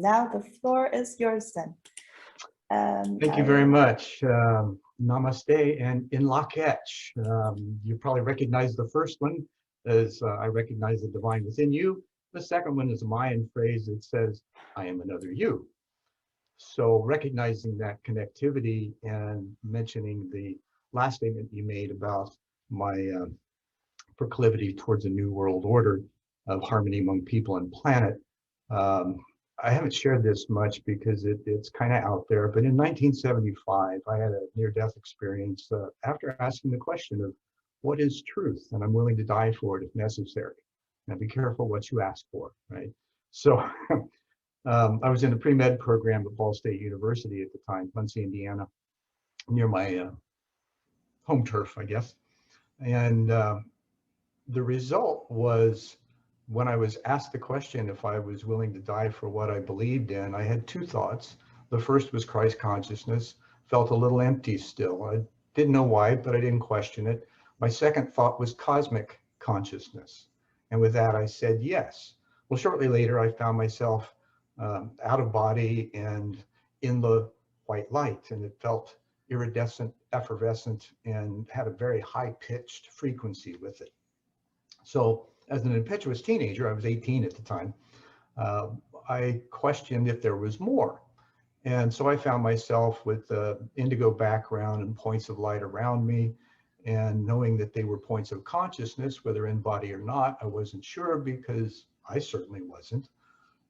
Now the floor is yours then. Thank you very much. Namaste and in Lak'ech. You probably recognize the first one as I recognize the divine within you. The second one is a Mayan phrase that says, I am another you. So recognizing that connectivity and mentioning the last statement you made about my proclivity towards a new world order of harmony among people and planet. I haven't shared this much because it's kind of out there, but in 1975, I had a near-death experience after asking the question of what is truth, and I'm willing to die for it if necessary. Now be careful what you ask for, right? So I was in a pre-med program at Ball State University at the time, Muncie, Indiana, near my home turf, I guess. And the result was, when I was asked the question if I was willing to die for what I believed in, I had two thoughts. The first was Christ consciousness, felt a little empty still. I didn't know why, but I didn't question it. My second thought was cosmic consciousness. And with that, I said yes. Well, shortly later, I found myself out of body and in the white light, and it felt iridescent, effervescent, and had a very high-pitched frequency with it. So as an impetuous teenager, I was 18 at the time, I questioned if there was more. And so I found myself with the indigo background and points of light around me, and knowing that they were points of consciousness, whether in body or not, I wasn't sure because I certainly wasn't.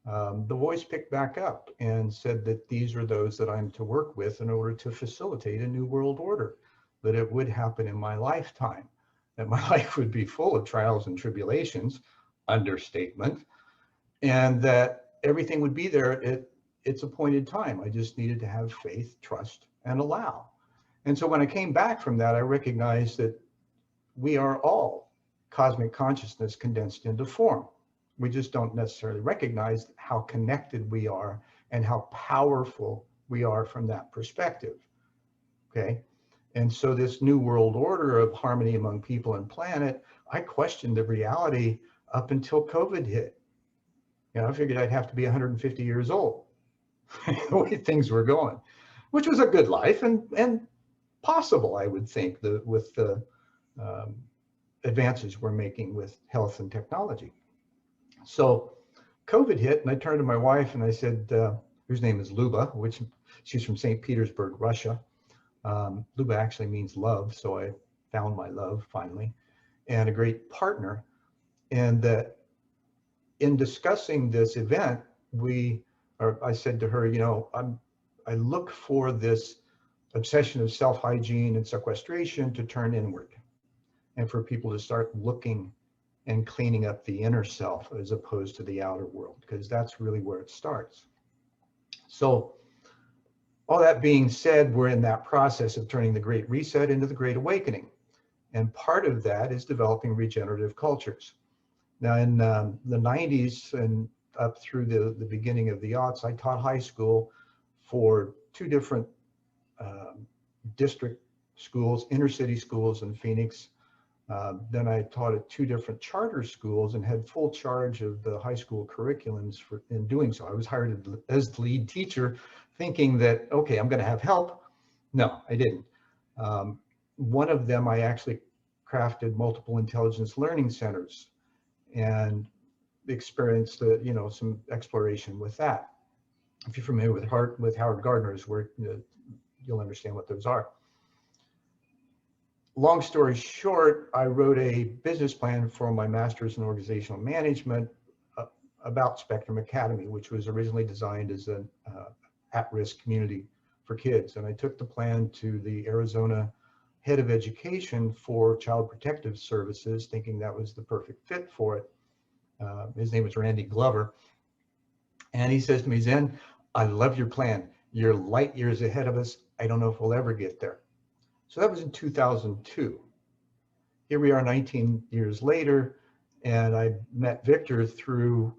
The voice picked back up and said that these are those that I'm to work with in order to facilitate a new world order, that it would happen in my lifetime, that my life would be full of trials and tribulations, understatement, and that everything would be there at its appointed time. I just needed to have faith, trust, and allow. And so when I came back from that, I recognized that we are all cosmic consciousness condensed into form. We just don't necessarily recognize how connected we are and how powerful we are from that perspective, okay? And so this new world order of harmony among people and planet, I questioned the reality up until COVID hit. You know, I figured I'd have to be 150 years old, the way things were going, which was a good life and possible, I would think, with the advances we're making with health and technology. So COVID hit, and I turned to my wife and I said, whose name is Luba, which she's from St. Petersburg, Russia. Luba actually means love, so I found my love finally, and a great partner. And that in discussing this event, I said to her, you know, I look for this obsession of self-hygiene and sequestration to turn inward, and for people to start looking and cleaning up the inner self as opposed to the outer world, because that's really where it starts. So all that being said, we're in that process of turning the Great Reset into the Great Awakening. And part of that is developing regenerative cultures. Now in the 90s and up through the beginning of the aughts, I taught high school for two different district schools, inner city schools in Phoenix. Then I taught at two different charter schools and had full charge of the high school curriculums in doing so. I was hired as the lead teacher, thinking that, okay, I'm going to have help. No, I didn't. One of them, I actually crafted multiple intelligence learning centers and experienced some exploration with that. If you're familiar with Howard Gardner's work, you'll understand what those are. Long story short, I wrote a business plan for my master's in organizational management about Spectrum Academy, which was originally designed as an at-risk community for kids. And I took the plan to the Arizona head of education for Child Protective Services, thinking that was the perfect fit for it. His name was Randy Glover. And he says to me, Zen, I love your plan. You're light years ahead of us. I don't know if we'll ever get there. So that was in 2002. Here we are 19 years later, and I met Victor through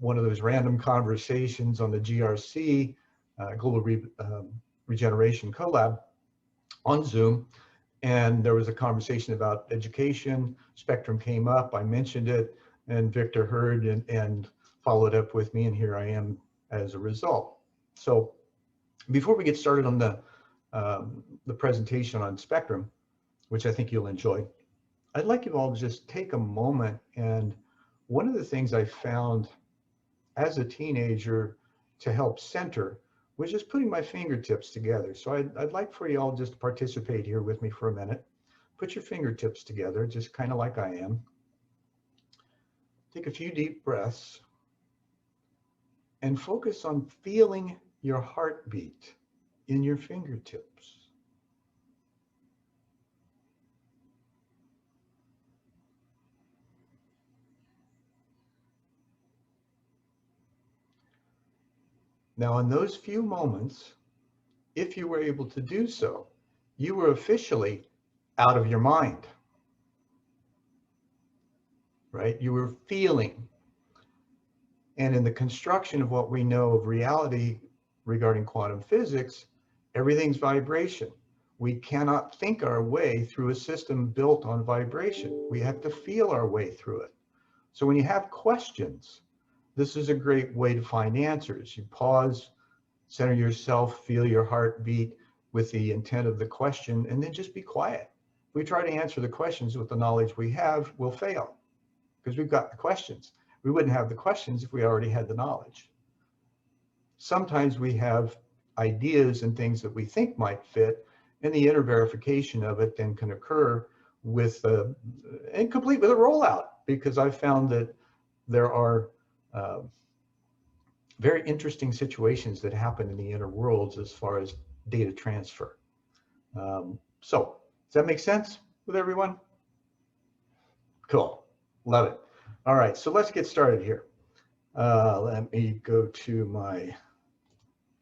one of those random conversations on the GRC, Global Regeneration Collab on Zoom. And there was a conversation about education. Spectrum came up, I mentioned it, and Victor heard and followed up with me, and here I am as a result. So before we get started on the presentation on spectrum, which I think you'll enjoy, I'd like you all to just take a moment. And one of the things I found as a teenager to help center was just putting my fingertips together. So I'd like for you all just to participate here with me for a minute. Put your fingertips together, just kind of like I am. Take a few deep breaths and focus on feeling your heartbeat in your fingertips. Now, in those few moments, if you were able to do so, you were officially out of your mind, right? You were feeling. And in the construction of what we know of reality regarding quantum physics, everything's vibration. We cannot think our way through a system built on vibration. We have to feel our way through it. So when you have questions, this is a great way to find answers. You pause, center yourself, feel your heartbeat with the intent of the question, and then just be quiet. If we try to answer the questions with the knowledge we have, we'll fail because we've got the questions. We wouldn't have the questions if we already had the knowledge. Sometimes we have ideas and things that we think might fit, and the inner verification of it then can occur with and complete with a rollout, because I've found that there are very interesting situations that happen in the inner worlds as far as data transfer. So does that make sense with everyone? Cool, love it. All right, so let's get started here. Let me go to my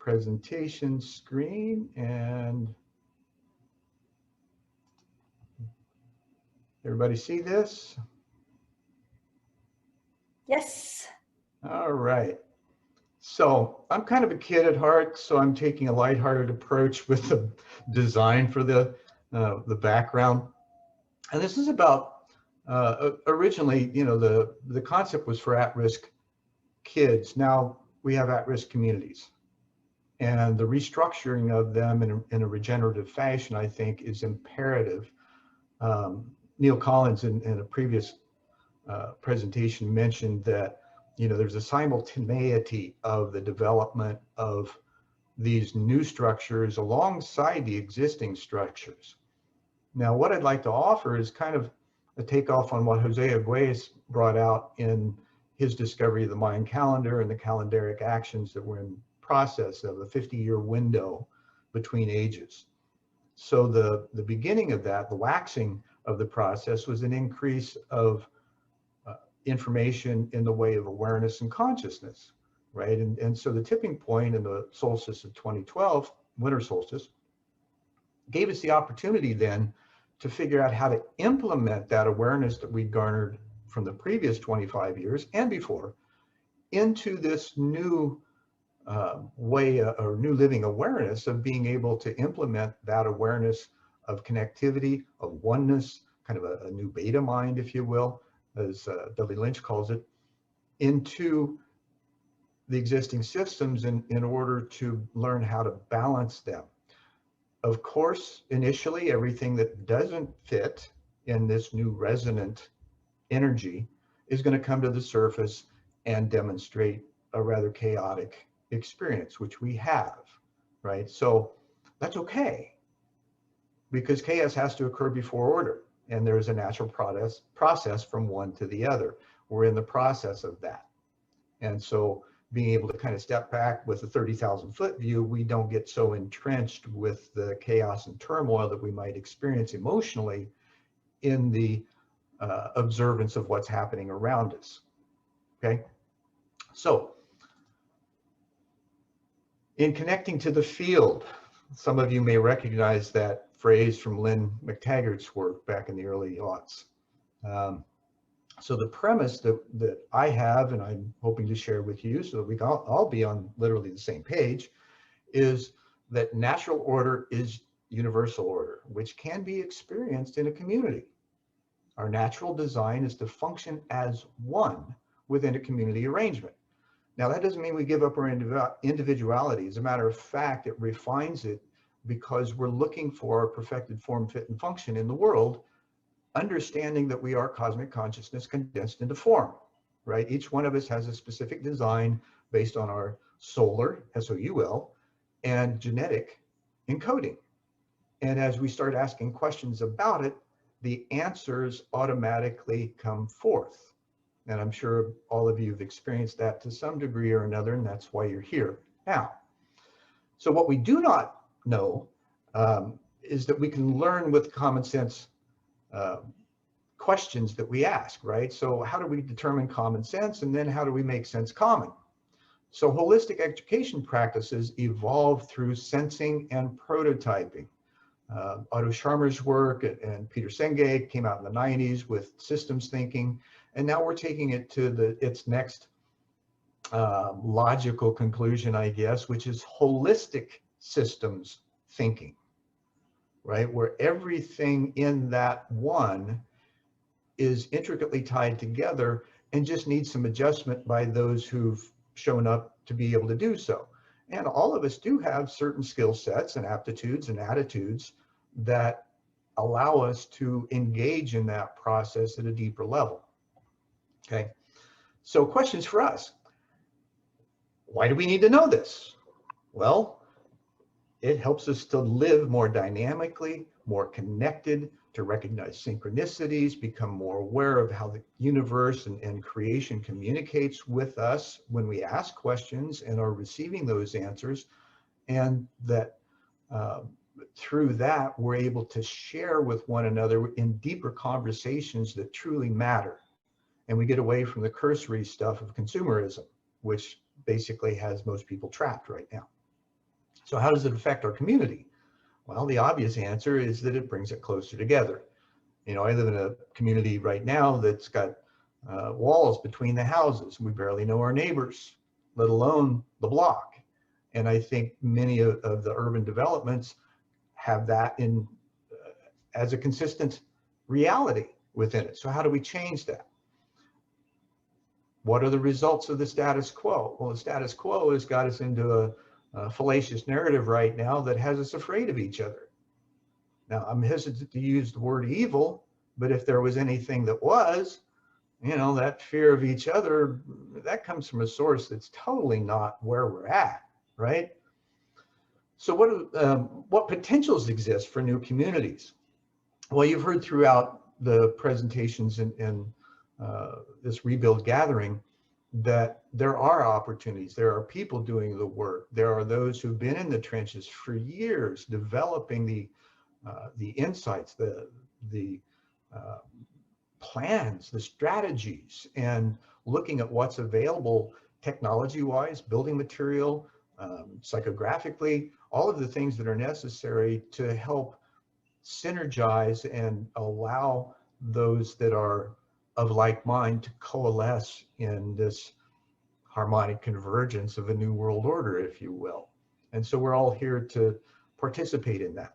presentation screen, and everybody see this? Yes. All right. So I'm kind of a kid at heart, so I'm taking a lighthearted approach with the design for the background. And this is about, originally, you know, the concept was for at-risk kids. Now we have at-risk communities. And the restructuring of them in a regenerative fashion, I think, is imperative. Neil Collins in a previous presentation mentioned that, you know, there's a simultaneity of the development of these new structures alongside the existing structures. Now, what I'd like to offer is kind of a takeoff on what Jose Arguelles brought out in his discovery of the Mayan calendar and the calendaric actions that were in process of a 50-year window between ages. So the beginning of that, the waxing of the process, was an increase of information in the way of awareness and consciousness, right? And so the tipping point in the solstice of 2012, winter solstice, gave us the opportunity then to figure out how to implement that awareness that we'd garnered from the previous 25 years and before into this new way or new living awareness of being able to implement that awareness of connectivity, of oneness, kind of a new beta mind, if you will, as Dudley Lynch calls it, into the existing systems in order to learn how to balance them. Of course, initially, everything that doesn't fit in this new resonant energy is going to come to the surface and demonstrate a rather chaotic experience, which we have, right? So that's okay, because chaos has to occur before order. And there's a natural process from one to the other. We're in the process of that. And so being able to kind of step back with a 30,000-foot view, we don't get so entrenched with the chaos and turmoil that we might experience emotionally in the observance of what's happening around us, okay? So in connecting to the field, some of you may recognize that phrase from Lynn McTaggart's work back in the early aughts. So the premise that I have, and I'm hoping to share with you so that we can all be on literally the same page, is that natural order is universal order, which can be experienced in a community. Our natural design is to function as one within a community arrangement. Now, that doesn't mean we give up our individuality. As a matter of fact, it refines it because we're looking for a perfected form, fit, and function in the world, understanding that we are cosmic consciousness condensed into form, right? Each one of us has a specific design based on our solar, S-O-U-L, and genetic encoding. And as we start asking questions about it, the answers automatically come forth. And I'm sure all of you have experienced that to some degree or another, and that's why you're here now. So what we do not know is that we can learn with common sense questions that we ask, right? So how do we determine common sense, and then how do we make sense common? So holistic education practices evolve through sensing and prototyping. Otto Scharmer's work and Peter Senge came out in the 90s with systems thinking, and now we're taking it to its next logical conclusion, I guess, which is holistic systems thinking, right? Where everything in that one is intricately tied together and just needs some adjustment by those who've shown up to be able to do so. And all of us do have certain skill sets and aptitudes and attitudes that allow us to engage in that process at a deeper level. Okay, so questions for us. Why do we need to know this? Well, it helps us to live more dynamically, more connected, to recognize synchronicities, become more aware of how the universe and creation communicates with us when we ask questions and are receiving those answers, and that through that, we're able to share with one another in deeper conversations that truly matter. And we get away from the cursory stuff of consumerism, which basically has most people trapped right now. So how does it affect our community? Well, the obvious answer is that it brings it closer together. You know, I live in a community right now that's got walls between the houses. We barely know our neighbors, let alone the block. And I think many of the urban developments have that in as a consistent reality within it. So how do we change that? What are the results of the status quo? Well, the status quo has got us into a fallacious narrative right now that has us afraid of each other. Now, I'm hesitant to use the word evil, but if there was anything that was, you know, that fear of each other, that comes from a source that's totally not where we're at, right? So what potentials exist for new communities? Well, you've heard throughout the presentations in this Rebuild gathering that there are opportunities, there are people doing the work, there are those who've been in the trenches for years developing the insights, the plans, the strategies, and looking at what's available technology-wise, building material, psychographically, all of the things that are necessary to help synergize and allow those that are of like mind to coalesce in this harmonic convergence of a new world order, if you will. And so we're all here to participate in that.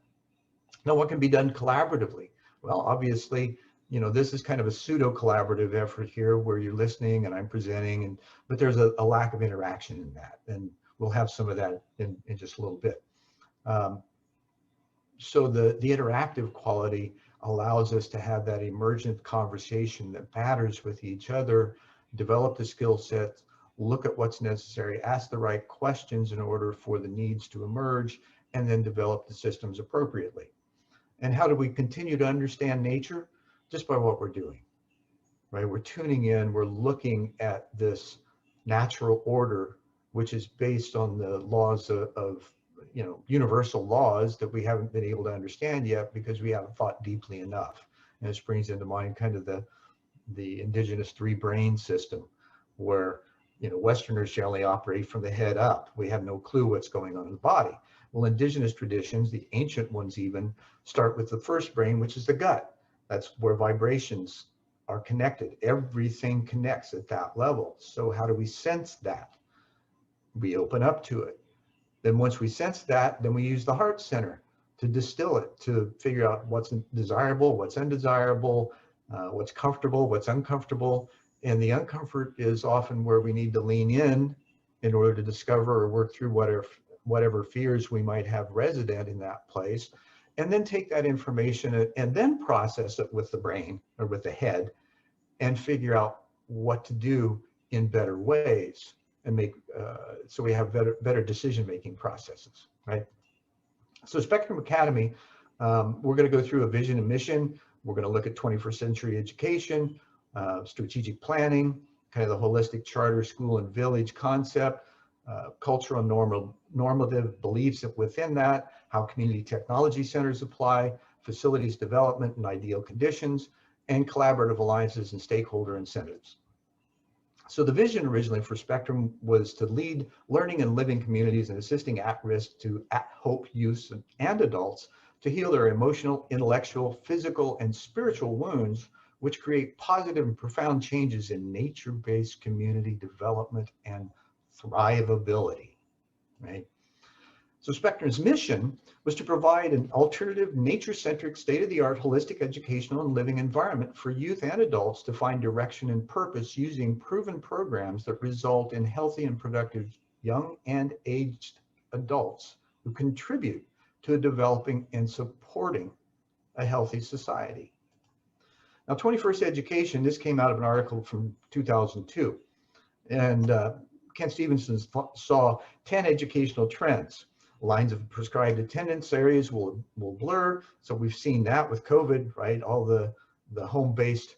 Now, what can be done collaboratively? Well, obviously, you know, this is kind of a pseudo collaborative effort here where you're listening and I'm presenting, but there's a lack of interaction in that. And we'll have some of that in just a little bit. So the interactive quality allows us to have that emergent conversation that matters with each other, develop the skill sets, look at what's necessary, ask the right questions in order for the needs to emerge, and then develop the systems appropriately. And how do we continue to understand nature? Just by what we're doing, right? We're tuning in, we're looking at this natural order, which is based on the laws of you know, universal laws that we haven't been able to understand yet because we haven't thought deeply enough. And this brings into mind kind of the indigenous three brain system where, you know, Westerners generally operate from the head up. We have no clue what's going on in the body. Well, indigenous traditions, the ancient ones even, start with the first brain, which is the gut. That's where vibrations are connected. Everything connects at that level. So how do we sense that? We open up to it. Then once we sense that, then we use the heart center to distill it, to figure out what's desirable, what's undesirable, what's comfortable, what's uncomfortable. And the uncomfort is often where we need to lean in in order to discover or work through whatever fears we might have resident in that place, and then take that information and then process it with the brain or with the head and figure out what to do in better ways and make so we have better decision-making processes, right? So Spectrum Academy, we're going to go through a vision and mission. We're going to look at 21st century education, strategic planning, kind of the holistic charter school and village concept, cultural and normative beliefs within that, how community technology centers apply, facilities development and ideal conditions, and collaborative alliances and stakeholder incentives. So the vision originally for Spectrum was to lead learning and living communities and assisting at-risk to at-hope youths and adults to heal their emotional, intellectual, physical, and spiritual wounds, which create positive and profound changes in nature-based community development and thrivability, right? So Spectrum's mission was to provide an alternative, nature-centric, state-of-the-art, holistic educational and living environment for youth and adults to find direction and purpose using proven programs that result in healthy and productive young and aged adults who contribute to developing and supporting a healthy society. Now, 21st Education, this came out of an article from 2002, and Ken Stevenson saw 10 educational trends. Lines of prescribed attendance areas will blur. So we've seen that with COVID, right? All the home-based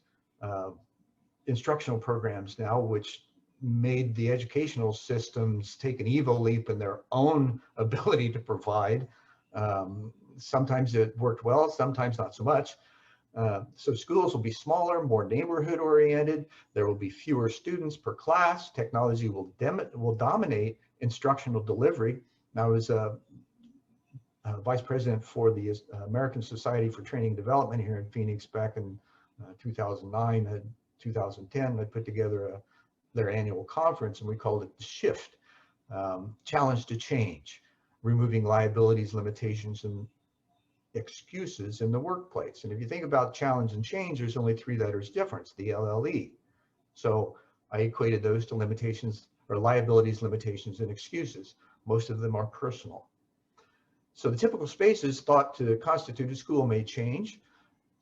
instructional programs now, which made the educational systems take an ego leap in their own ability to provide. Sometimes it worked well, sometimes not so much. So schools will be smaller, more neighborhood oriented. There will be fewer students per class. Technology will dominate instructional delivery. Now, I was a vice president for the American Society for Training and Development here in Phoenix back in 2009, 2010. I put together their annual conference, and we called it the Shift, Challenge to Change, removing liabilities, limitations, and excuses in the workplace. And if you think about challenge and change, there's only 3 letters difference, the LLE. So I equated those to limitations or liabilities, limitations, and excuses. Most of them are personal. So the typical spaces thought to constitute a school may change.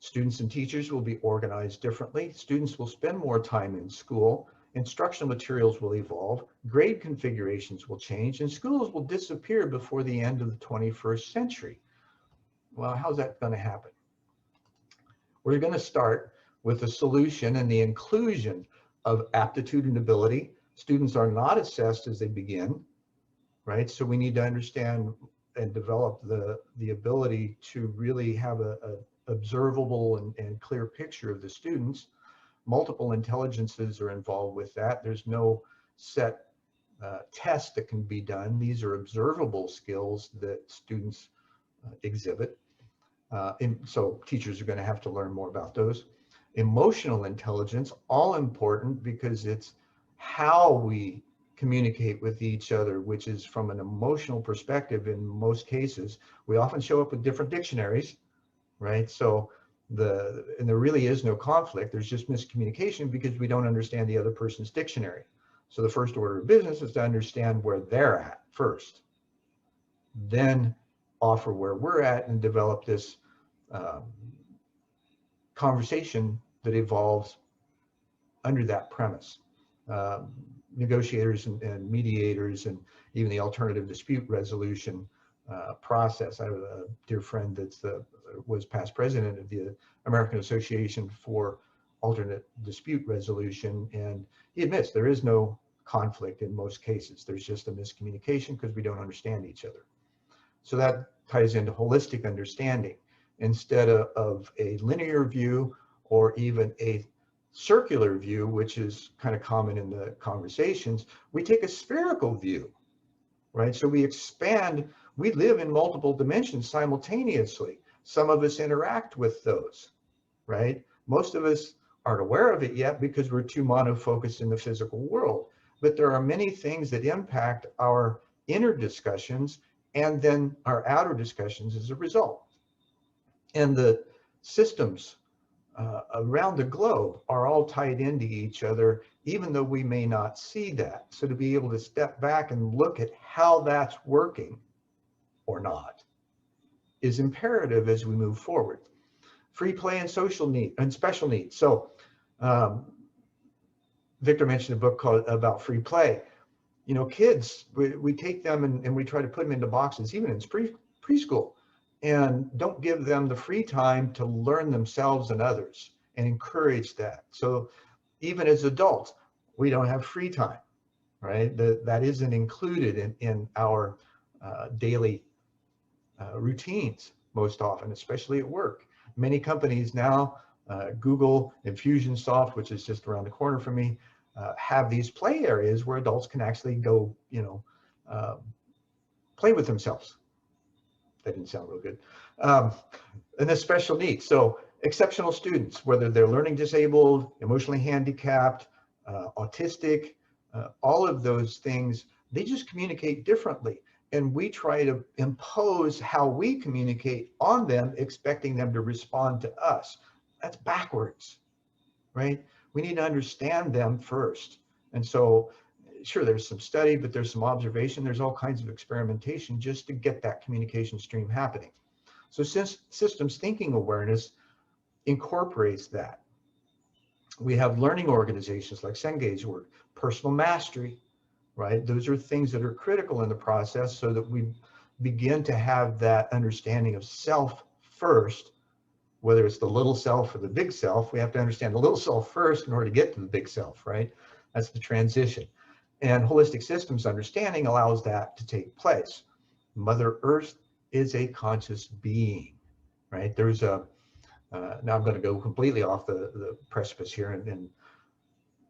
Students and teachers will be organized differently. Students will spend more time in school. Instructional materials will evolve. Grade configurations will change, and schools will disappear before the end of the 21st century. Well, how's that going to happen? We're going to start with the solution and the inclusion of aptitude and ability. Students are not assessed as they begin, right? So we need to understand and develop the ability to really have a observable and clear picture of the students. Multiple intelligences are involved with that. There's no set test that can be done. These are observable skills that students exhibit. And so teachers are going to have to learn more about those. Emotional intelligence, all important because it's how we communicate with each other, which is from an emotional perspective in most cases. We often show up with different dictionaries, right? So and there really is no conflict. There's just miscommunication because we don't understand the other person's dictionary. So the first order of business is to understand where they're at first, then offer where we're at and develop this conversation that evolves under that premise. Negotiators and mediators and even the alternative dispute resolution process. I have a dear friend that was past president of the American Association for Alternate Dispute Resolution, and he admits there is no conflict in most cases. There's just a miscommunication because we don't understand each other. So that ties into holistic understanding. Instead of a linear view or even a circular view, which is kind of common in the conversations, we take a spherical view, right? So we expand, we live in multiple dimensions simultaneously. Some of us interact with those, right? Most of us aren't aware of it yet because we're too monofocused in the physical world. But there are many things that impact our inner discussions and then our outer discussions as a result. And the systems around the globe are all tied into each other, even though we may not see that. So to be able to step back and look at how that's working or not is imperative as we move forward. Free play and social need and special needs. So Victor mentioned a book called about free play. You know, kids, we take them and we try to put them into boxes, even in preschool, and don't give them the free time to learn themselves and others and encourage that. So even as adults, we don't have free time, right? That isn't included in our daily routines most often, especially at work. Many companies now, Google, Infusionsoft, which is just around the corner from me, have these play areas where adults can actually go, play with themselves. That didn't sound real good. And the special needs. So exceptional students, whether they're learning disabled, emotionally handicapped, autistic, all of those things, they just communicate differently. And we try to impose how we communicate on them, expecting them to respond to us. That's backwards, right? We need to understand them first. And so, sure, there's some study, but there's some observation. There's all kinds of experimentation just to get that communication stream happening. So since systems thinking awareness incorporates that, we have learning organizations like Senge's work, personal mastery, right? Those are things that are critical in the process so that we begin to have that understanding of self first, whether it's the little self or the big self. We have to understand the little self first in order to get to the big self, right? That's the transition. And holistic systems understanding allows that to take place. Mother Earth is a conscious being, right? There's a, now I'm going to go completely off the precipice here and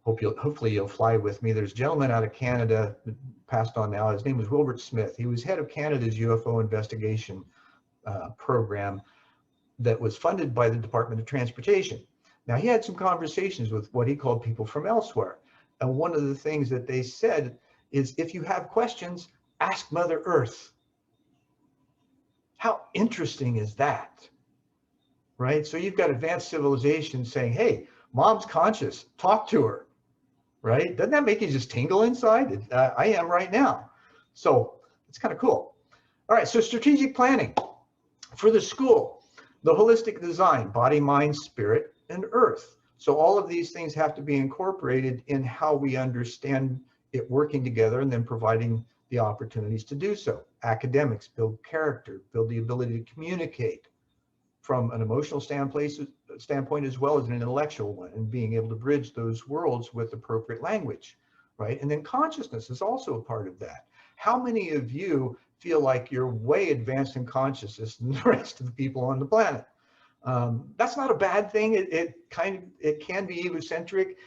hopefully you'll fly with me. There's a gentleman out of Canada, passed on now. His name was Wilbert Smith. He was head of Canada's UFO investigation program that was funded by the Department of Transportation. Now, he had some conversations with what he called people from elsewhere. And one of the things that they said is, if you have questions, ask Mother Earth. How interesting is that? Right? So you've got advanced civilization saying, hey, mom's conscious, talk to her. Right? Doesn't that make you just tingle inside? I am right now. So it's kind of cool. All right, so strategic planning for the school, the holistic design, body, mind, spirit, and earth. So all of these things have to be incorporated in how we understand it working together and then providing the opportunities to do so. Academics build character, build the ability to communicate from an emotional standpoint as well as an intellectual one, and being able to bridge those worlds with appropriate language, right? And then consciousness is also a part of that. How many of you feel like you're way advanced in consciousness than the rest of the people on the planet? That's not a bad thing. It can be egocentric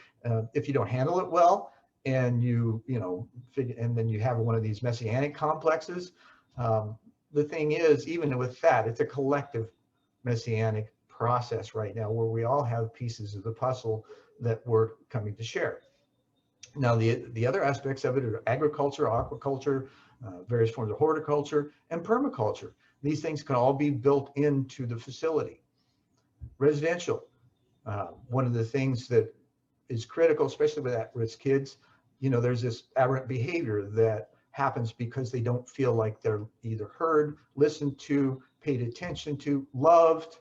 if you don't handle it well, and and then you have one of these messianic complexes. The thing is, even with that, it's a collective messianic process right now where we all have pieces of the puzzle that we're coming to share. Now, the other aspects of it are agriculture, aquaculture, various forms of horticulture, and permaculture. These things can all be built into the facility. Residential, one of the things that is critical, especially with at-risk kids, there's this aberrant behavior that happens because they don't feel like they're either heard, listened to, paid attention to, loved,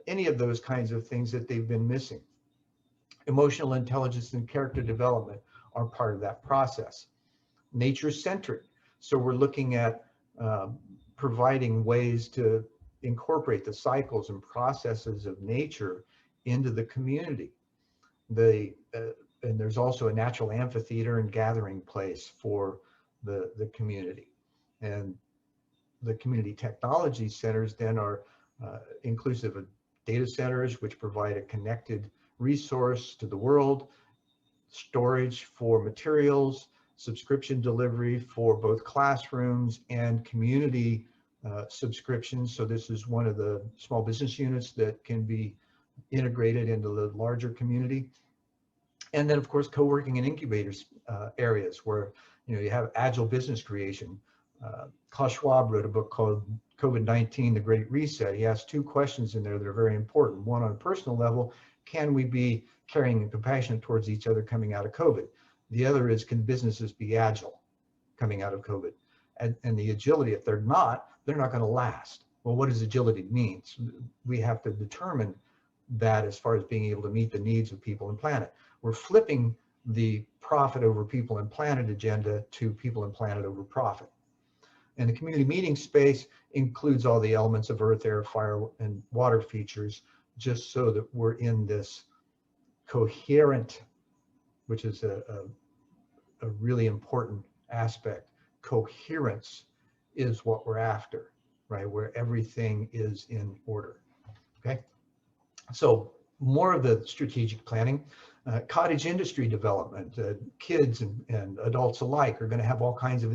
any of those kinds of things that they've been missing. Emotional intelligence and character development are part of that process. Nature-centric, so we're looking at providing ways to incorporate the cycles and processes of nature into the community. And there's also a natural amphitheater and gathering place for the community. And the community technology centers then are inclusive of data centers, which provide a connected resource to the world, storage for materials, subscription delivery for both classrooms and community subscriptions. So this is one of the small business units that can be integrated into the larger community. And then, of course, co-working and incubators areas where you have agile business creation, Klaus Schwab wrote a book called COVID-19, The Great Reset. He asked two questions in there that are very important. One, on a personal level, can we be caring and compassionate towards each other coming out of COVID? The other is, can businesses be agile coming out of COVID? And the agility, if they're not going to last. Well, what does agility mean? We have to determine that as far as being able to meet the needs of people and planet. We're flipping the profit over people and planet agenda to people and planet over profit. And the community meeting space includes all the elements of earth, air, fire, and water features, just so that we're in this coherent, which is a really important aspect. Coherence is what we're after, right? Where everything is in order, okay? So more of the strategic planning. Cottage industry development, kids and adults alike are going to have all kinds of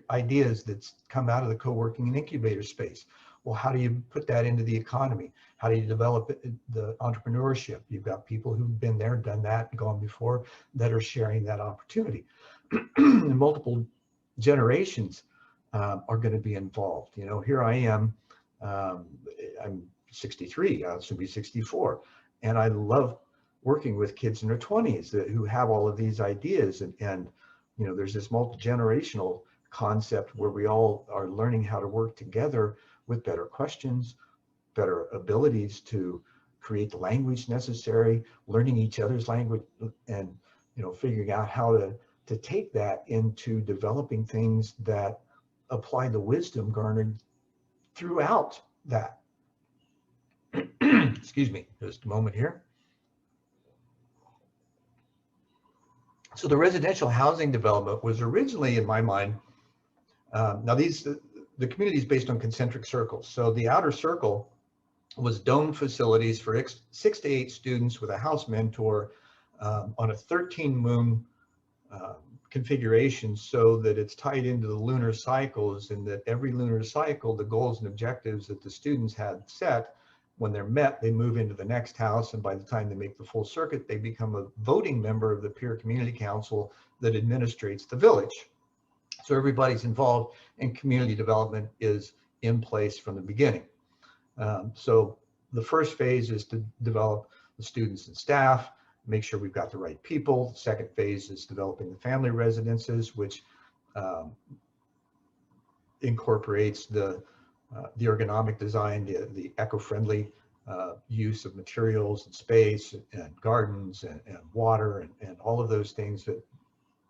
ideas that come out of the co-working and incubator space. Well, how do you put that into the economy? How do you develop the entrepreneurship? You've got people who've been there, done that, gone before, that are sharing that opportunity. And multiple generations are going to be involved. You know, here I am, I'm 63, I'll soon be 64, and I love working with kids in their 20s who have all of these ideas, and you know, there's this multi-generational concept where we all are learning how to work together with better questions, better abilities to create the language necessary, learning each other's language, and you know, figuring out how to take that into developing things that apply the wisdom garnered throughout that. Excuse me, just a moment here. So the residential housing development was originally, in my mind, now the community is based on concentric circles. So the outer circle was domed facilities for 6 to 8 students with a house mentor on a 13-moon configuration, so that it's tied into the lunar cycles, and that every lunar cycle, the goals and objectives that the students had set, when they're met, they move into the next house, and by the time they make the full circuit, they become a voting member of the peer community council that administrates the village. So everybody's involved, and community development is in place from the beginning. So the first phase is to develop the students and staff, make sure we've got the right people. The second phase is developing the family residences, which incorporates the ergonomic design, the eco-friendly use of materials and space and gardens and water and all of those things that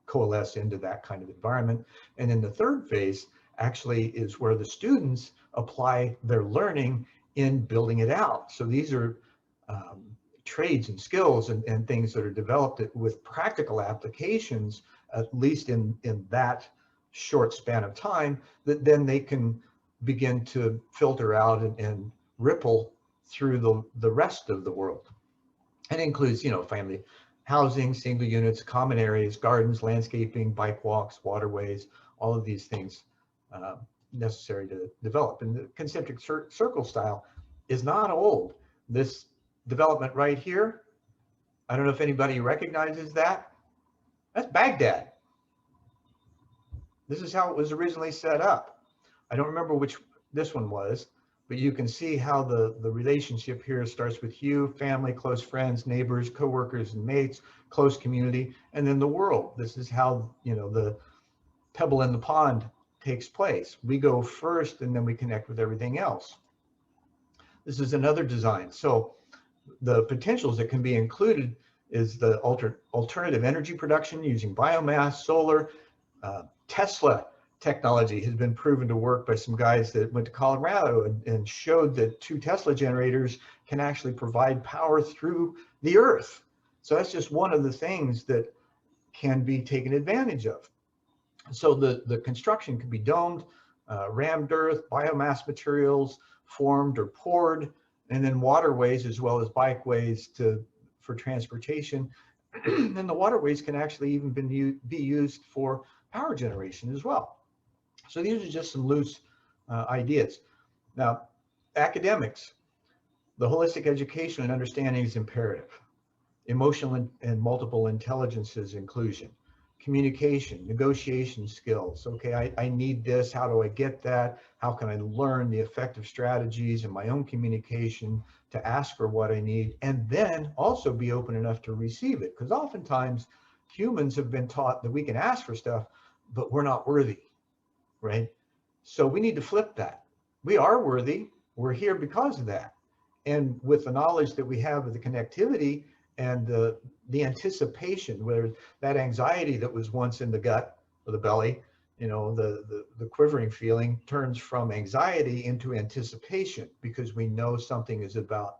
coalesce into that kind of environment. And then the third phase actually is where the students apply their learning in building it out. So these are trades and skills and things that are developed with practical applications, at least in that short span of time, that then they can begin to filter out and ripple through the rest of the world. And it includes, you know, family housing, single units, common areas, gardens, landscaping, bike walks, waterways, all of these things necessary to develop. And the concentric circle style is not old. This development right here, I don't know if anybody recognizes that. That's Baghdad. This is how it was originally set up. I don't remember which this one was, but you can see how the relationship here starts with you, family, close friends, neighbors, coworkers and mates, close community, and then the world. This is how, you know, the pebble in the pond takes place. We go first and then we connect with everything else. This is another design. So the potentials that can be included is the alternative energy production using biomass, solar. Tesla technology has been proven to work by some guys that went to Colorado and showed that 2 Tesla generators can actually provide power through the earth. So that's just one of the things that can be taken advantage of. So the construction could be domed, rammed earth, biomass materials formed or poured, and then waterways as well as bikeways for transportation. And the waterways can actually even be used for power generation as well. So these are just some loose ideas. Now, academics, the holistic education and understanding is imperative. Emotional and multiple intelligences inclusion. communication, negotiation skills. Okay, I need this. How do I get that? How can I learn the effective strategies in my own communication to ask for what I need, and then also be open enough to receive it? Because oftentimes humans have been taught that we can ask for stuff, but we're not worthy, right? So we need to flip that. We are worthy. We're here because of that. And with the knowledge that we have of the connectivity and the anticipation, where that anxiety that was once in the gut or the belly, you know, the quivering feeling turns from anxiety into anticipation because we know something is about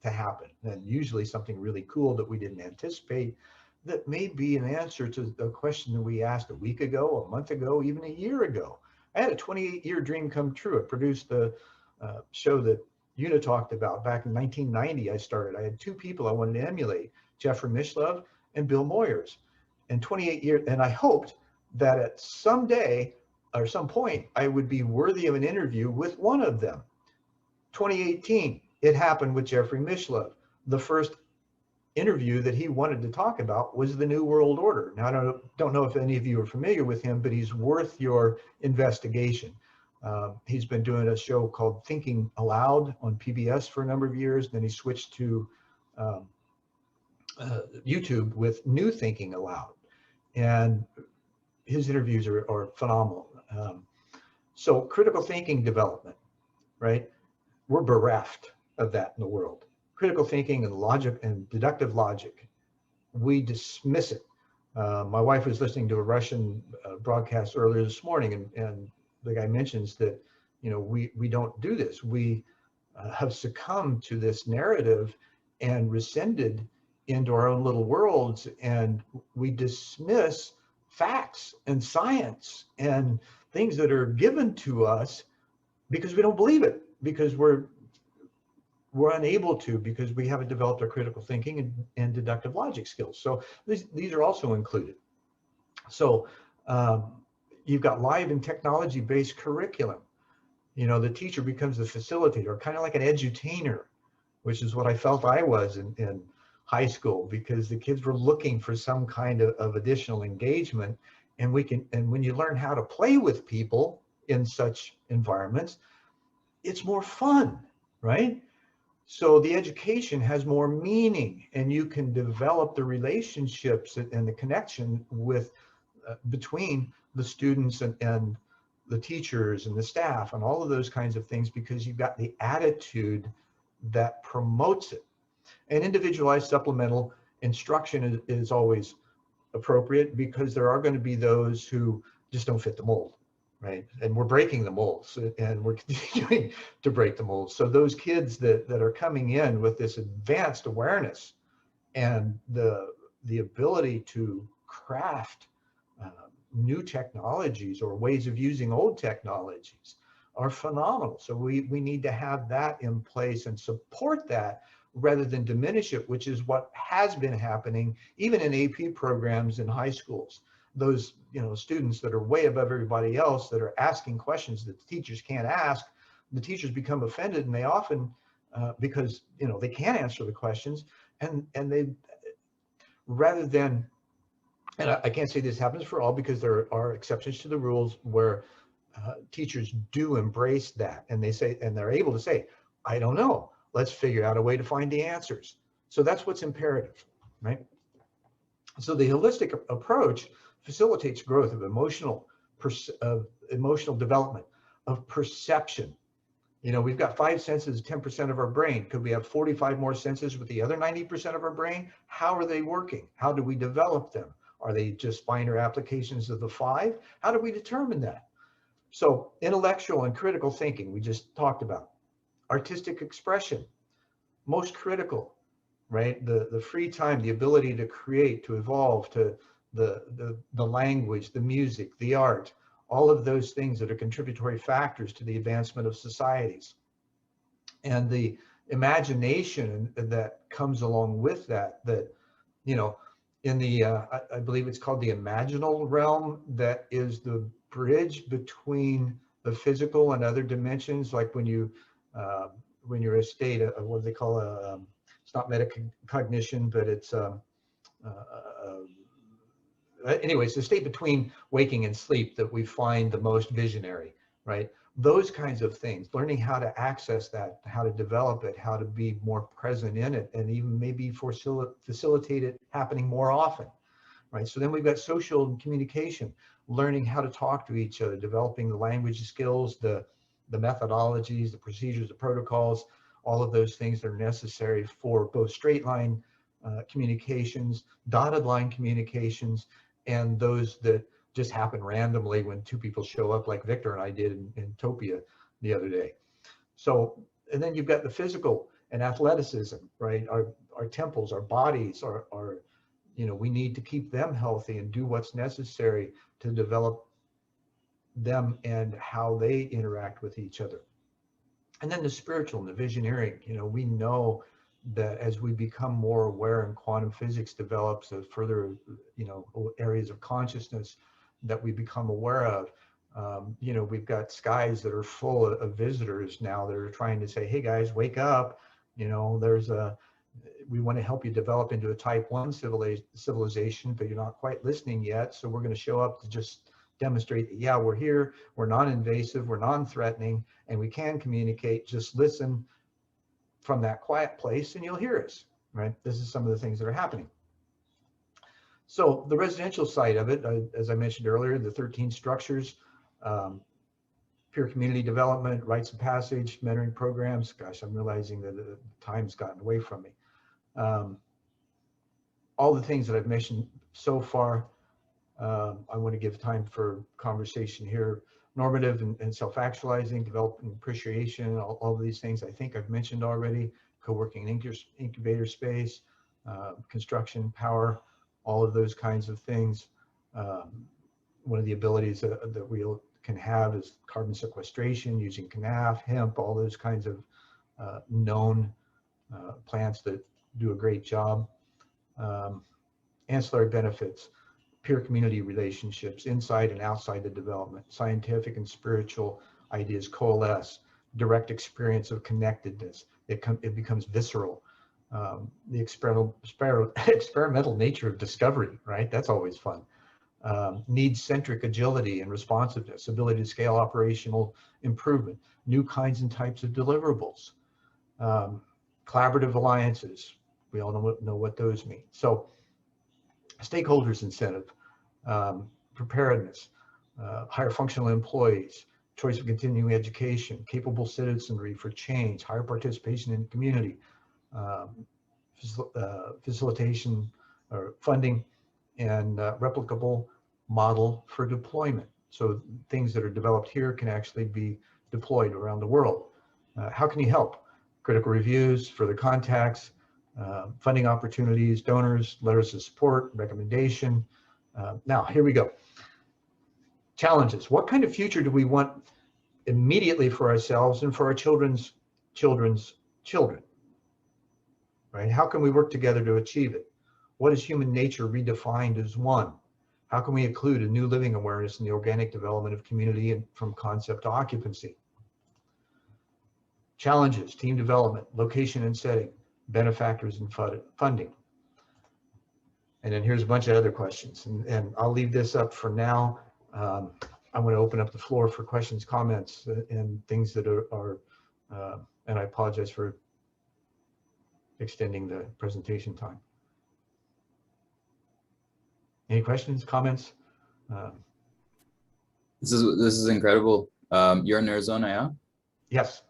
to happen, and usually something really cool that we didn't anticipate, that may be an answer to a question that we asked a week ago, a month ago, even a year ago. I had a 28-year dream come true. I produced the show that Una talked about back in 1990. I started. I had two people I wanted to emulate, Jeffrey Mishlove and Bill Moyers. And 28 years, and I hoped that at some day or some point I would be worthy of an interview with one of them. 2018, it happened with Jeffrey Mishlove. The first interview that he wanted to talk about was the New World Order. Now, I don't know if any of you are familiar with him, but he's worth your investigation. He's been doing a show called Thinking Aloud on PBS for a number of years. Then he switched to YouTube with New Thinking Aloud. And his interviews are phenomenal. So critical thinking development, right? We're bereft of that in the world. Critical thinking and logic and deductive logic, we dismiss it. My wife was listening to a Russian broadcast earlier this morning, and the guy mentions that, you know, we don't do this. We have succumbed to this narrative and rescinded into our own little worlds, and we dismiss facts and science and things that are given to us because we don't believe it, because we're unable to, because we haven't developed our critical thinking and deductive logic skills. So these are also included. So you've got live and technology-based curriculum. You know, the teacher becomes the facilitator, kind of like an edutainer, which is what I felt I was in high school, because the kids were looking for some kind of additional engagement. And when you learn how to play with people in such environments, it's more fun, right? So the education has more meaning, and you can develop the relationships and the connection with between the students and the teachers and the staff and all of those kinds of things, because you've got the attitude that promotes it. And individualized supplemental instruction is always appropriate, because there are going to be those who just don't fit the mold, right? And we're breaking the molds, and we're continuing to break the molds. So those kids that are coming in with this advanced awareness and the ability to craft new technologies or ways of using old technologies are phenomenal. So we need to have that in place and support that rather than diminish it, which is what has been happening even in AP programs in high schools. Those, you know, students that are way above everybody else, that are asking questions that the teachers can't ask, the teachers become offended, and they often, because, you know, they can't answer the questions, and they, rather than, and I can't say this happens for all, because there are exceptions to the rules where teachers do embrace that, and they say, and they're able to say, I don't know, let's figure out a way to find the answers. So that's what's imperative, right? So the holistic approach facilitates growth of emotional development, of perception. You know, we've got 5 senses, 10% of our brain. Could we have 45 more senses with the other 90% of our brain? How are they working? How do we develop them? Are they just finer applications of the 5? How do we determine that? So intellectual and critical thinking, we just talked about. Artistic expression, most critical, right? The free time, the ability to create, to evolve, to the language, the music, the art, all of those things that are contributory factors to the advancement of societies. And the imagination that comes along with that, you know, in the, I believe it's called the imaginal realm, that is the bridge between the physical and other dimensions. Like when you're a state of what do they call it's not metacognition, but it's anyways, the state between waking and sleep that we find the most visionary, right? Those kinds of things, learning how to access that, how to develop it, how to be more present in it, and even maybe facilitate it happening more often, right? So then we've got social communication, learning how to talk to each other, developing the language skills, the methodologies, the procedures, the protocols, all of those things that are necessary for both straight line communications, dotted line communications, and those that just happen randomly when two people show up like Victor and I did in Topia the other day. So, and then you've got the physical and athleticism, right? Our temples, our bodies, our you know, we need to keep them healthy and do what's necessary to develop them and how they interact with each other. And then the spiritual and the visioneering, you know, we know that as we become more aware and quantum physics develops a further, you know, areas of consciousness that we become aware of, you know, we've got skies that are full of visitors now that are trying to say, hey guys, wake up, you know, we want to help you develop into a type 1 civilization, but you're not quite listening yet. So we're going to show up to just demonstrate that, yeah, we're here, we're non-invasive, we're non-threatening, and we can communicate. Just listen from that quiet place and you'll hear us, right? This is some of the things that are happening. So the residential side of it, as I mentioned earlier, the 13 structures, peer community development, rites of passage, mentoring programs. Gosh, I'm realizing that the time's gotten away from me. All the things that I've mentioned so far, I want to give time for conversation here. Normative and self-actualizing, developing appreciation, all of these things I think I've mentioned already. Co-working incubator space, construction, power, all of those kinds of things. One of the abilities that we can have is carbon sequestration using CNAF, hemp, all those kinds of known plants that do a great job. Ancillary benefits, peer community relationships, inside and outside the development, scientific and spiritual ideas coalesce, direct experience of connectedness, it becomes visceral. The experimental nature of discovery, right? That's always fun. Needs-centric agility and responsiveness, ability to scale operational improvement, new kinds and types of deliverables, collaborative alliances. We all know what those mean. So stakeholders incentive, preparedness, higher functional employees, choice of continuing education, capable citizenry for change, higher participation in the community, facilitation or funding, and replicable model for deployment. So things that are developed here can actually be deployed around the world. How can you help? Critical reviews, further contacts, funding opportunities, donors, letters of support, recommendation. Now, here we go. Challenges. What kind of future do we want immediately for ourselves and for our children's children? Right? How can we work together to achieve it? What is human nature redefined as one? How can we include a new living awareness in the organic development of community and from concept to occupancy? Challenges, team development, location and setting, benefactors and funding. And then here's a bunch of other questions, and I'll leave this up for now. I want to open up the floor for questions, comments, and things that are and I apologize for extending the presentation time. Any questions, comments? This is incredible. You're in Arizona, yeah? Yes.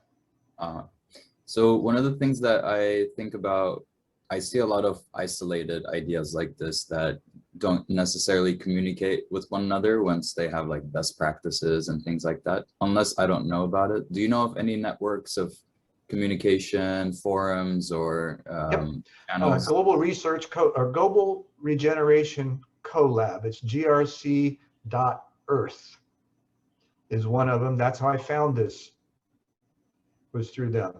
So one of the things that I think about, I see a lot of isolated ideas like this that don't necessarily communicate with one another once they have like best practices and things like that, unless I don't know about it. Do you know of any networks of communication, forums, or channels? Global Research or Global Regeneration Collab. It's grc.earth is one of them. That's how I found this, was through them.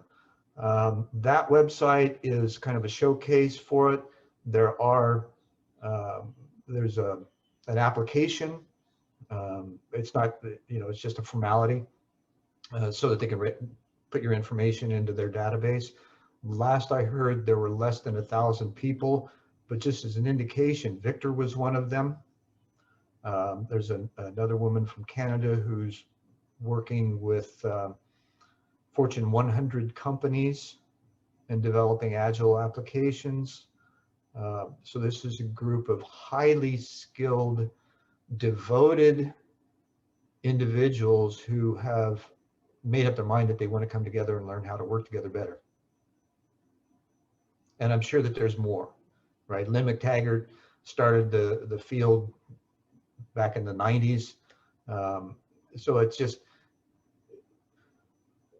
That website is kind of a showcase for it. There are, there's an application. It's not, you know, it's just a formality so that they can put your information into their database. Last I heard, there were less than 1,000 people, but just as an indication, Victor was one of them. There's another woman from Canada who's working with Fortune 100 companies and developing agile applications. So this is a group of highly skilled, devoted individuals who have made up their mind that they want to come together and learn how to work together better. And I'm sure that there's more, right? Lynn McTaggart started the field back in the 90s. So it's just,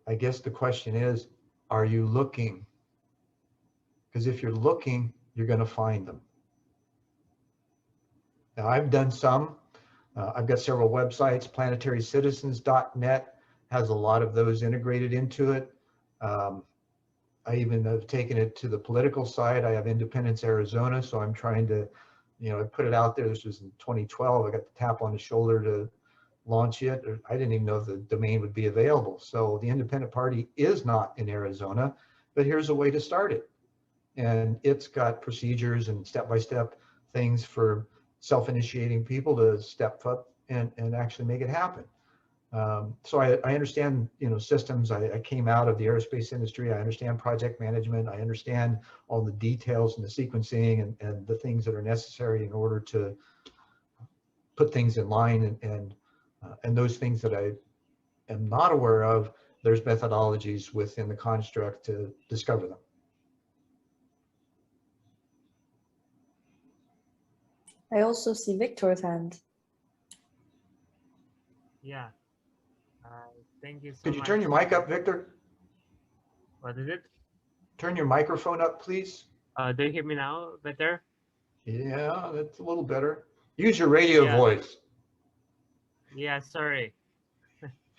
I guess the question is, are you looking? Because if you're looking, you're going to find them. Now, I've done some. I've got several websites. PlanetaryCitizens.net has a lot of those integrated into it. I even have taken it to the political side. I have Independence, Arizona, so I'm trying to, I put it out there. This was in 2012. I got the tap on the shoulder to launch it. I didn't even know if the domain would be available. So the Independent Party is not in Arizona, but here's a way to start it. And it's got procedures and step-by-step things for self-initiating people to step up and actually make it happen. So I understand, systems. I came out of the aerospace industry. I understand project management. I understand all the details and the sequencing and the things that are necessary in order to put things in line and those things that I am not aware of, there's methodologies within the construct to discover them. I also see Victor's hand. Yeah. Thank you so much. Could you turn your mic up, Victor? What is it? Turn your microphone up, please. Do you hear me now better? Yeah, that's a little better. Use your radio voice. Yeah, sorry.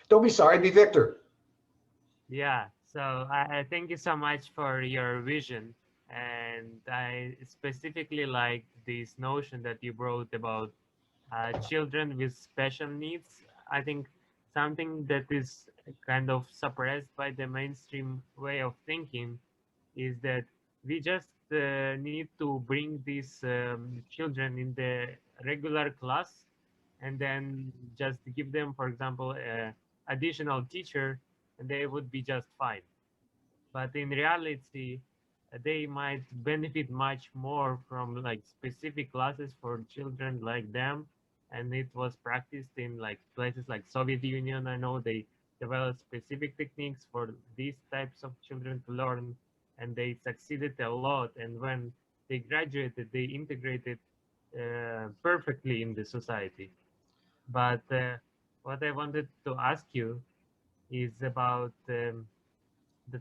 Don't be sorry, be Victor. Yeah, so I thank you so much for your vision. And I specifically like this notion that you brought about children with special needs. I think something that is kind of suppressed by the mainstream way of thinking is that we just need to bring these children in the regular class and then just give them, for example, additional teacher, and they would be just fine. But in reality, they might benefit much more from like specific classes for children like them. And it was practiced in like places like Soviet Union. I know they developed specific techniques for these types of children to learn, and they succeeded a lot. And when they graduated, they integrated perfectly in the society. But what I wanted to ask you is about the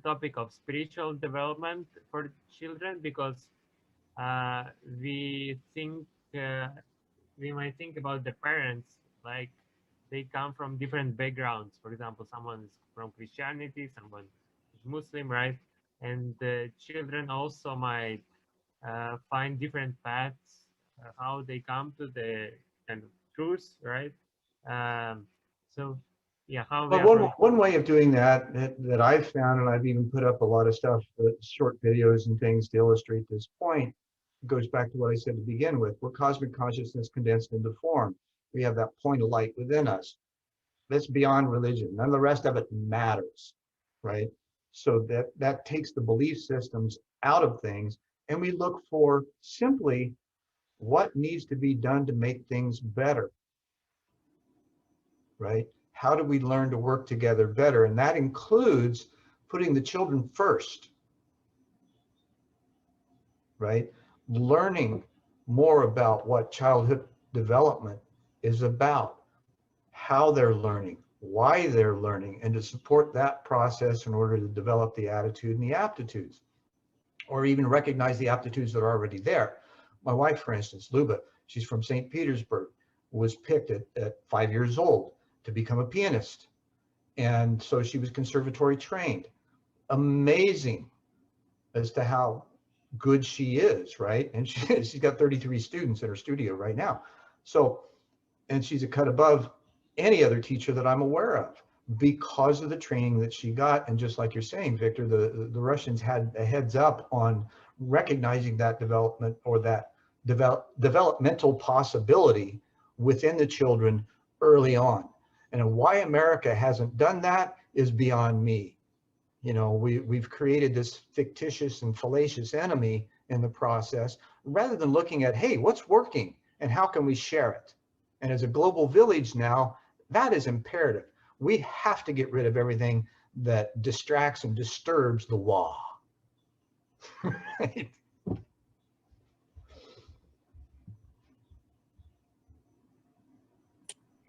topic of spiritual development for children, because we think we might think about the parents like they come from different backgrounds. For example, someone is from Christianity, someone is Muslim, right? And the children also might find different paths how they come to the kind of truth, right? So yeah, how we Well, approach. one way of doing that I've found, and I've even put up a lot of stuff, short videos and things to illustrate this point, goes back to what I said to begin with. We're cosmic consciousness condensed into form. We have that point of light within us. That's beyond religion. None of the rest of it matters, right? So that takes the belief systems out of things, and we look for simply what needs to be done to make things better, right? How do we learn to work together better? And that includes putting the children first, right? Learning more about what childhood development is about, how they're learning, why they're learning, and to support that process in order to develop the attitude and the aptitudes, or even recognize the aptitudes that are already there. My wife, for instance, Luba, she's from St. Petersburg, was picked at 5 years old to become a pianist. And so she was conservatory trained. Amazing as to how good she is, right? And she's got 33 students in her studio right now. So, and she's a cut above any other teacher that I'm aware of because of the training that she got. And just like you're saying, Victor, the Russians had a heads up on recognizing that development or that developmental possibility within the children early on. And why America hasn't done that is beyond me. You know, we've created this fictitious and fallacious enemy in the process, rather than looking at, hey, what's working and how can we share it? And as a global village now, that is imperative. We have to get rid of everything that distracts and disturbs the wah. Right?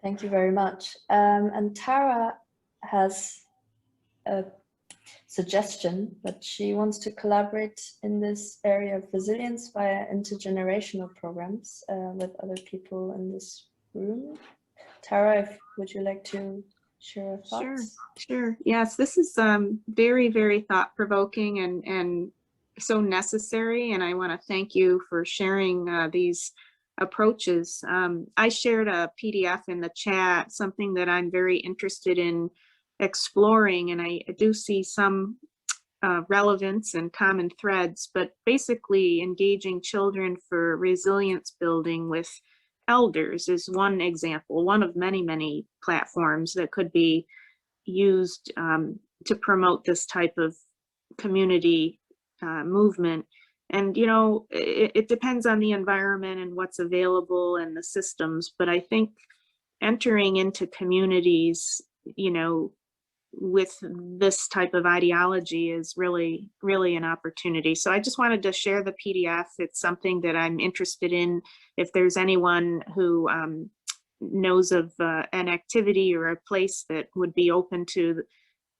Thank you very much. And Tara has a suggestion that she wants to collaborate in this area of resilience via intergenerational programs with other people in this room. Tara, would you like to share your thoughts? Sure. Yes, this is very, very thought-provoking and so necessary. And I want to thank you for sharing these approaches. I shared a PDF in the chat, something that I'm very interested in exploring, and I do see some relevance and common threads, but basically engaging children for resilience building with elders is one example, one of many, many platforms that could be used to promote this type of community movement. And, you know, it depends on the environment and what's available and the systems, but I think entering into communities, you know, with this type of ideology is really, really an opportunity. So I just wanted to share the PDF. It's something that I'm interested in. If there's anyone who knows of an activity or a place that would be open to,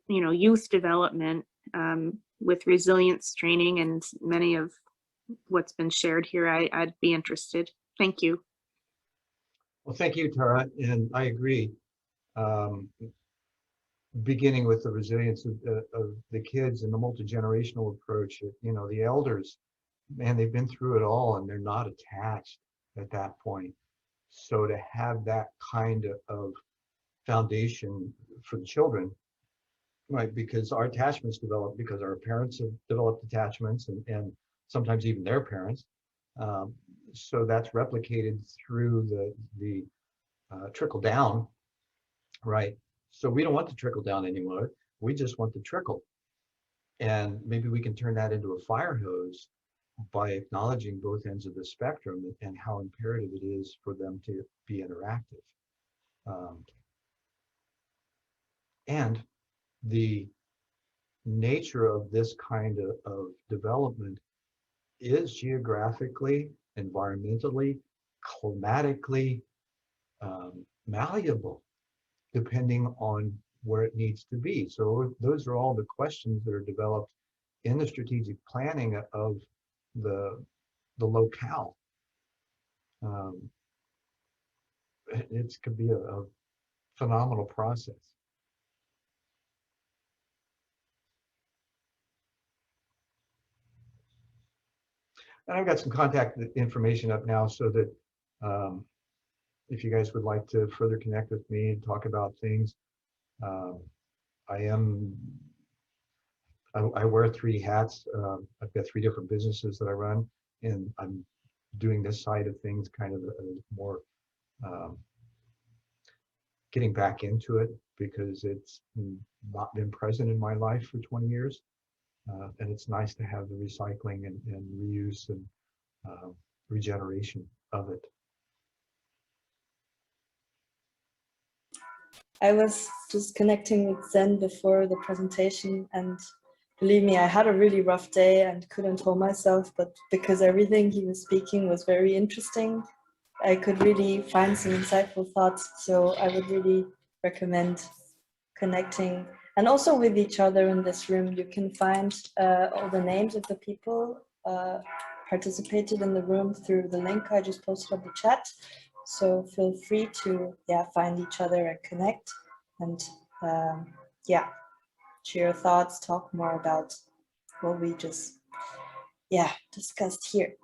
you know, youth development with resilience training and many of what's been shared here, I'd be interested. Thank you. Well, thank you, Tara, and I agree. Beginning with the resilience of the kids and the multi-generational approach, you know, the elders, man, they've been through it all and they're not attached at that point. So to have that kind of foundation for the children, right, because our attachments develop because our parents have developed attachments and sometimes even their parents. So that's replicated through the trickle down, right? So we don't want the trickle down anymore. We just want the trickle. And maybe we can turn that into a fire hose by acknowledging both ends of the spectrum and how imperative it is for them to be interactive. And the nature of this kind of development is geographically, environmentally, climatically malleable, depending on where it needs to be. So those are all the questions that are developed in the strategic planning of the locale. It could be a phenomenal process. And I've got some contact information up now so that if you guys would like to further connect with me and talk about things, I wear 3 hats. I've got 3 different businesses that I run, and I'm doing this side of things kind of more getting back into it because it's not been present in my life for 20 years. And it's nice to have the recycling and reuse and regeneration of it. I was just connecting with Zen before the presentation, and believe me, I had a really rough day and couldn't hold myself, but because everything he was speaking was very interesting, I could really find some insightful thoughts. So I would really recommend connecting, and also with each other in this room. You can find all the names of the people participated in the room through the link I just posted on the chat. So feel free to find each other and connect, and share your thoughts, talk more about what we just discussed here.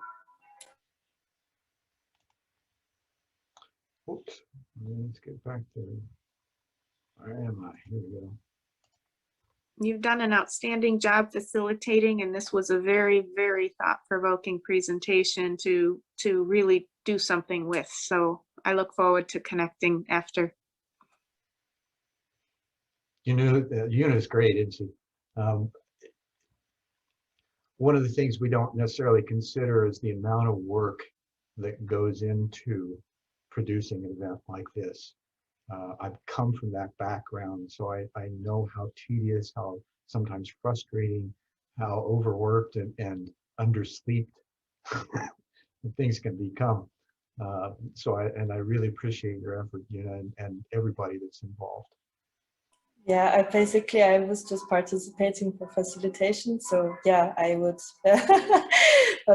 Oops, let's get back to, where am I? Here we go. You've done an outstanding job facilitating, and this was a very, very thought-provoking presentation to really do something with. So I look forward to connecting after. Una is great, isn't she? One of the things we don't necessarily consider is the amount of work that goes into producing an event like this. I've come from that background, so I know how tedious, how sometimes frustrating, how overworked and underslept things can become. So I really appreciate your effort, Una, and everybody that's involved. Yeah, I was just participating for facilitation. So yeah, I would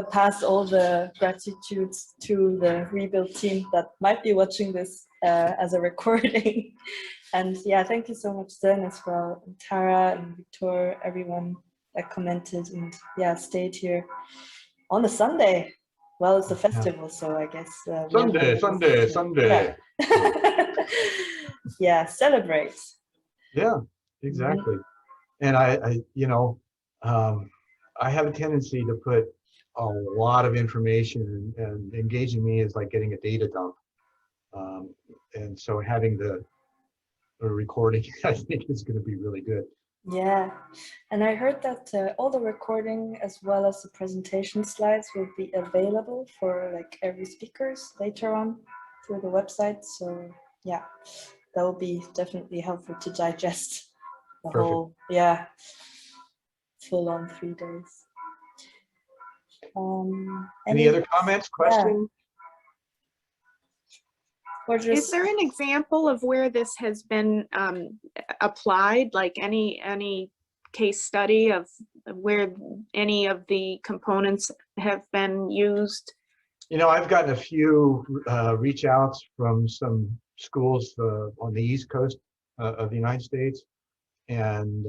pass all the gratitudes to the Rebuild team that might be watching this as a recording. And yeah, thank you so much, Zen, as well, and Tara and Victor, everyone that commented and yeah, stayed here on a Sunday. Well, it's a festival, so I guess Sunday. Yeah. Yeah, celebrate. Yeah, exactly. And I have a tendency to put a lot of information, and engaging me is like getting a data dump. And so having the recording, I think, is going to be really good. Yeah, and I heard that all the recording as well as the presentation slides will be available for like every speakers later on through the website. So yeah, that will be definitely helpful to digest the Perfect. whole, yeah, full on 3 days. Any other comments, questions? Is there an example of where this has been applied, like any case study of where any of the components have been used? I've gotten a few reach outs from some schools on the East Coast of the United States, and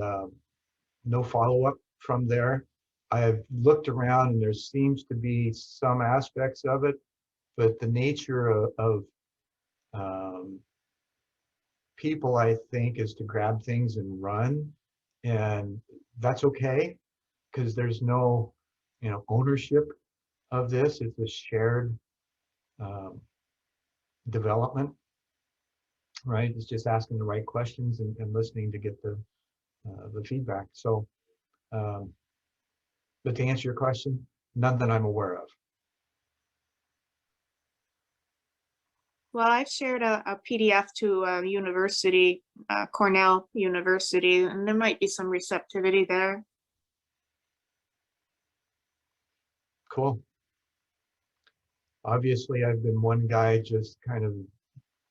no follow-up from there. I've looked around and there seems to be some aspects of it, but the nature of people, I think, is to grab things and run, and that's okay, because there's no ownership of this. It's a shared development, right? It's just asking the right questions and listening to get the feedback. So but to answer your question, none that I'm aware of. Well, I've shared a PDF to a university, Cornell University, and there might be some receptivity there. Cool. Obviously, I've been one guy just kind of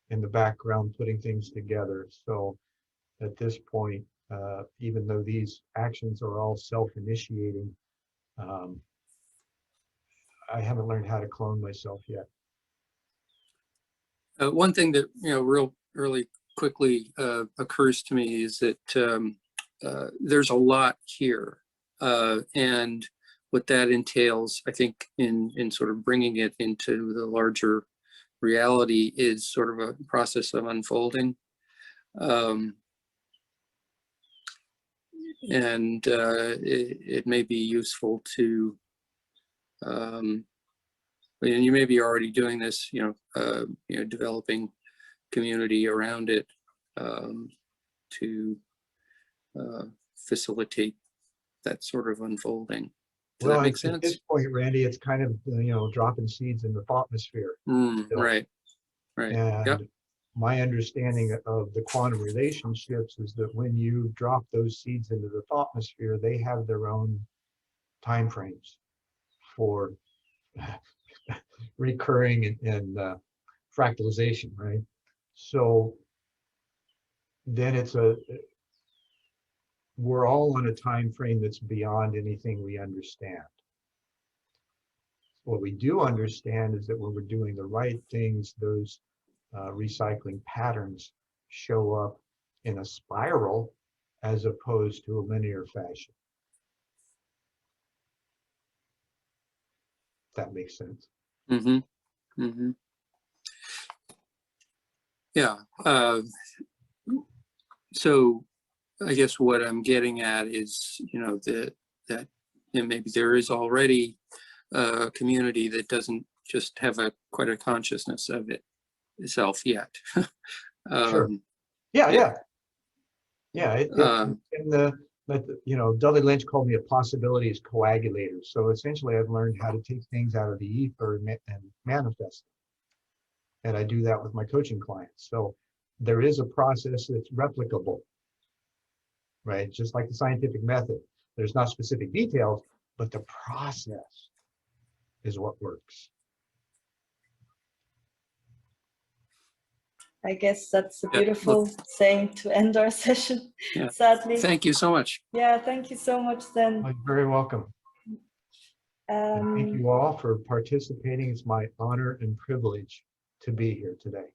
in the background putting things together. So at this point, even though these actions are all self-initiating, I haven't learned how to clone myself yet. One thing that really quickly occurs to me is that there's a lot here, and what that entails, I think, in sort of bringing it into the larger reality is sort of a process of unfolding, and it may be useful to. And you may be already doing this, developing community around it to facilitate that sort of unfolding. Does that make sense? At this point, Randy, it's kind of dropping seeds in the atmosphere. Right. And yep. My understanding of the quantum relationships is that when you drop those seeds into the atmosphere, they have their own time frames for recurring and fractalization, right? So then we're all on a time frame that's beyond anything we understand. What we do understand is that when we're doing the right things, those recycling patterns show up in a spiral as opposed to a linear fashion. If that makes sense. Yeah. So I guess what I'm getting at is, that maybe there is already a community that doesn't just have quite a consciousness of it, itself yet. Sure. Yeah. yeah. You know, Dudley Lynch called me a possibilities coagulator. So essentially, I've learned how to take things out of the ether and manifest them. And I do that with my coaching clients. So there is a process that's replicable, right? Just like the scientific method. There's not specific details, but the process is what works. I guess that's a beautiful saying to end our session, sadly. Thank you so much. Yeah, thank you so much, Zen. You're very welcome. And thank you all for participating. It's my honor and privilege to be here today.